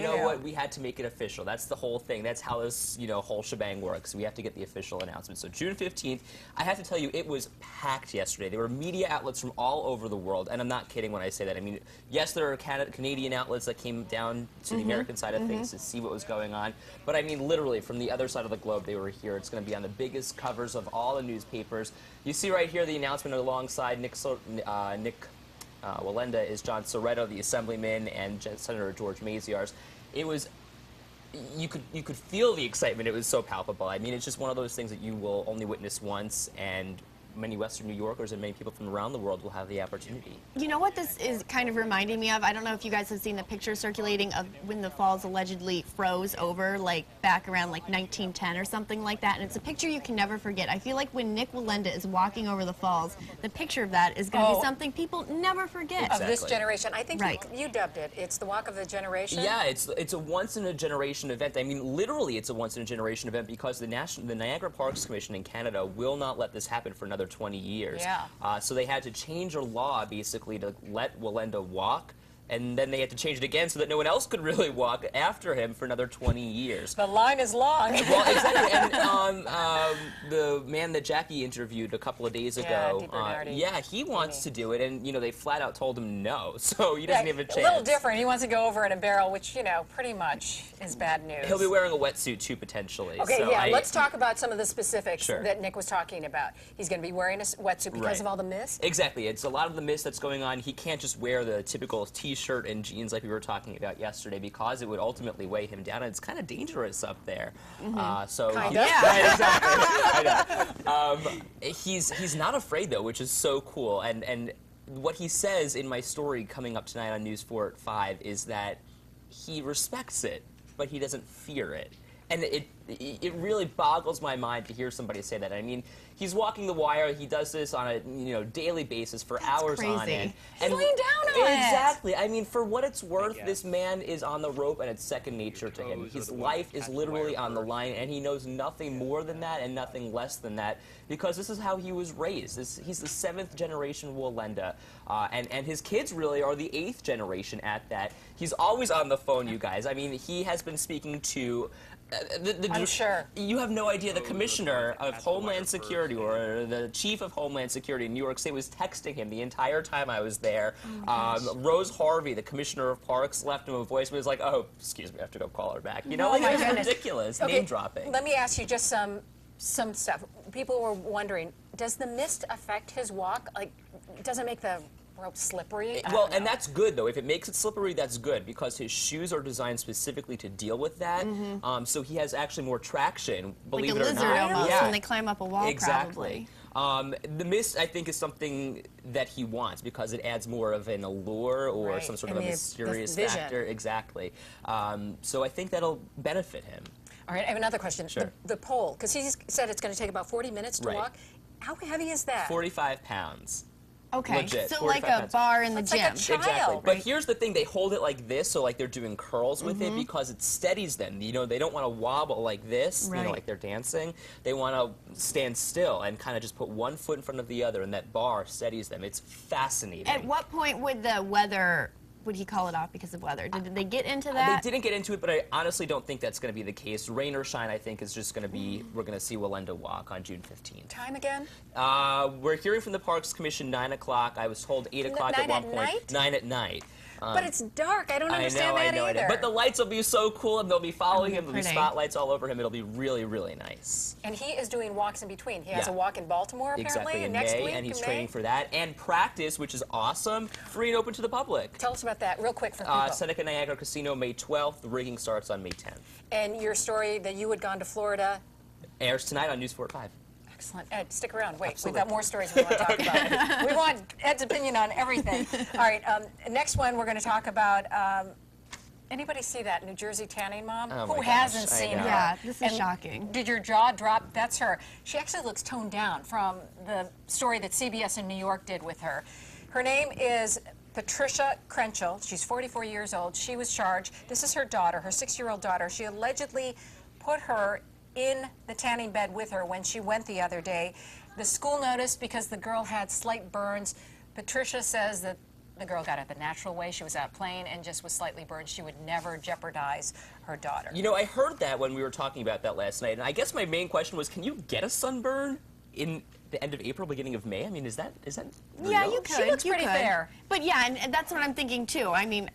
know what, we had to make it official. That's the whole thing. That's how this, whole shebang works. We have to get the official announcement. So June 15th, I have to tell you, it was packed yesterday. There were media outlets from all over the world, and I'm not kidding when I say that. I mean, yes, there are Canadian outlets that came down to the American side of things to see what was going on, but I mean, literally, from the other side of the globe, they were here. It's going to be on the biggest covers of all the newspapers. You see right here the announcement alongside Nick Wallenda is John Soretto, the Assemblyman, and Senator George Maziarz. It was, you could feel the excitement. It was so palpable. I mean, it's just one of those things that you will only witness once, and many Western New Yorkers and many people from around the world will have the opportunity. You know what this is kind of reminding me of? I don't know if you guys have seen the picture circulating of when the falls allegedly froze over, like back around like 1910 or something like that, and it's a picture you can never forget. I feel like when Nick Wallenda is walking over the falls, the picture of that is going to be something people never forget. Of this generation. I think you dubbed it. It's the Walk of the Generation. Yeah, it's a once-in-a-generation event. I mean, literally it's a once-in-a-generation event because the Niagara Parks Commission in Canada will not let this happen for another 20 years. Yeah. So they had to change a law basically to let Wallenda walk, and then they had to change it again so that no one else could really walk after him for another 20 years. The line is long. Well, exactly. And the man that Jackie interviewed a couple of days ago, he wants to do it, and they flat out told him no, so he doesn't have a chance. A little different. He wants to go over in a barrel, which pretty much is bad news. He'll be wearing a wetsuit too, potentially. Okay, so let's talk about some of the specifics that Nick was talking about. He's going to be wearing a wetsuit because of all the mist. Exactly. It's a lot of the mist that's going on. He can't just wear the typical T-shirt and jeans like we were talking about yesterday because it would ultimately weigh him down, and it's kind of dangerous up there. He's not afraid though, which is so cool. And what he says in my story coming up tonight on News 4 at 5 is that he respects it, but he doesn't fear it. And it really boggles my mind to hear somebody say that. I mean, he's walking the wire. He does this on a daily basis for hours on end. He's laying down on it. Exactly. I mean, for what it's worth, this man is on the rope, and it's second nature to him. His life is literally on the line, and he knows nothing more than that and nothing less than that because this is how he was raised. He's the 7th generation Wallenda, and his kids really are the 8th generation at that. He's always on the phone, you guys. I mean, he has been speaking to I'm sure. You have no idea. The commissioner of Homeland Security, or the chief of Homeland Security in New York State, was texting him the entire time I was there. Rose Harvey, the commissioner of parks, left him a voice, but was like, "Oh, excuse me, I have to go call her back." It was ridiculous. Okay, name dropping. Let me ask you just some stuff. People were wondering, does the mist affect his walk? Like, does it make the rope slippery? Well, and that's good, though. If it makes it slippery, that's good, because his shoes are designed specifically to deal with that. So he has actually more traction, believe it or not. Like a lizard almost when they climb up a wall, exactly. The mist, I think, is something that he wants because it adds more of an allure or some sort of a mysterious factor. Exactly. So I think that'll benefit him. All right, I have another question. Sure. The pole, because he said it's going to take about 40 minutes to walk. How heavy is that? 45 pounds. Okay, Legit, so like a bar in the gym. Like a child. Exactly. But here's the thing, they hold it like this, so like they're doing curls with it because it steadies them. They don't want to wobble like this, like they're dancing. They want to stand still and kind of just put one foot in front of the other, and that bar steadies them. It's fascinating. At what point would the weather, would he call it off because of weather? Did they get into that? They didn't get into it, but I honestly don't think that's going to be the case. Rain or shine, I think, is just going to be, we're going to see Wallenda walk on June 15th. Time again? We're hearing from the Parks Commission 9 o'clock. I was told 8 o'clock at one point. 9 at night? 9 at night. But it's dark. I don't understand that either. But the lights will be so cool, and they'll be following him. There'll be spotlights all over him. It'll be really, really nice. And he is doing walks in between. He has a walk in Baltimore, apparently, in next May, week. And he's training for that. And practice, which is awesome, free and open to the public. Tell us about that real quick for people. Seneca Niagara Casino, May 12th. The rigging starts on May 10th. And your story that you had gone to Florida airs tonight on News 4 at 5. Excellent. Ed, stick around. Wait, we've got more stories we want to talk about. We want Ed's opinion on everything. All right, next one we're going to talk about, anybody see that New Jersey tanning mom? Who hasn't seen her? Yeah, this is shocking. Did your jaw drop? That's her. She actually looks toned down from the story that CBS in New York did with her. Her name is Patricia Krenchel. She's 44 years old. She was charged. This is her daughter, her 6-year-old daughter. She allegedly put her in the tanning bed with her when she went the other day. The school noticed because the girl had slight burns. Patricia says that the girl got it the natural way. She was out playing and just was slightly burned. She would never jeopardize her daughter. You know, I heard that when we were talking about that last night, and I guess my main question was, can you get a sunburn in the end of April, beginning of May? I mean, is that real? Yeah, you could. She looks you pretty could. fair. But yeah, and that's what I'm thinking too. I mean,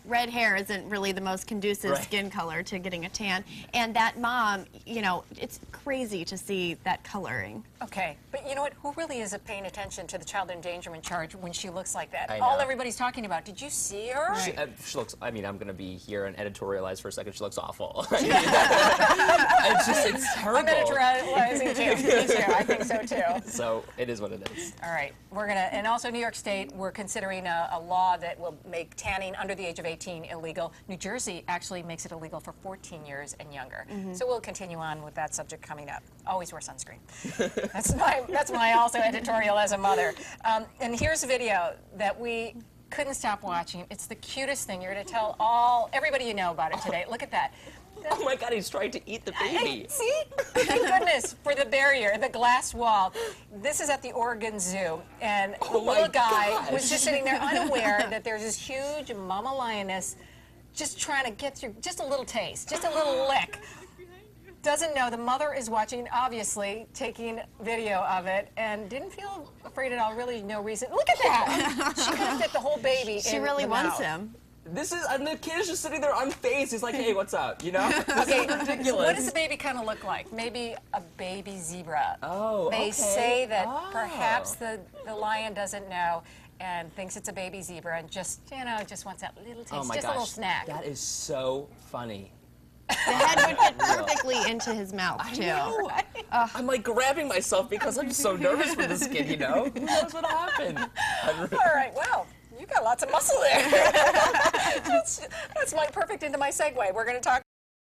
red hair isn't really the most conducive Right. skin color to getting a tan. And that mom, you know, it's crazy to see that coloring. Okay, but you know what? Who really is paying attention to the child endangerment charge when she looks like that? I All know. everybody's talking about. Did you see her? She looks, I mean, I'm going to be here and editorialize for a second. She looks awful. It's terrible. I'm editorializing too. Me too. I think so too. So it is what it is. All right, we're gonna, and also New York State, we're considering a law that will make tanning under the age of 18 illegal. New Jersey actually makes it illegal for 14 years and younger. So we'll continue on with that subject coming up. Always wear sunscreen. That's my also editorial as a mother. And here's a video that we couldn't stop watching. It's the cutest thing. You're gonna tell everybody you know about it today. Look at that. Oh my God, he's trying to eat the baby. See? Thank goodness for the barrier, the glass wall. This is at the Oregon Zoo, and the my little guy gosh. was just sitting there unaware that there's this huge mama lioness just trying to get through just a little taste, just a little lick. Doesn't know the mother is watching, obviously, taking video of it, and didn't feel afraid at all, really no reason. Look at that! She could have fit the whole baby She in really the wants mouth. him. This is, and the kid is just sitting there unfazed. He's like, hey, what's up? You know? This Okay, is ridiculous. what does the baby kind of look like? Maybe a baby zebra. Oh, They okay. say that Oh. perhaps the lion doesn't know and thinks it's a baby zebra and just, you know, just wants that little taste, Oh my just gosh, a little snack. that is so funny. The head would fit perfectly into his mouth too. know. I'm like grabbing myself because I'm so nervous for this kid, you know? Who knows what'll happen? All right, well, you got lots of muscle there. That's like perfect into my segue. We're going to talk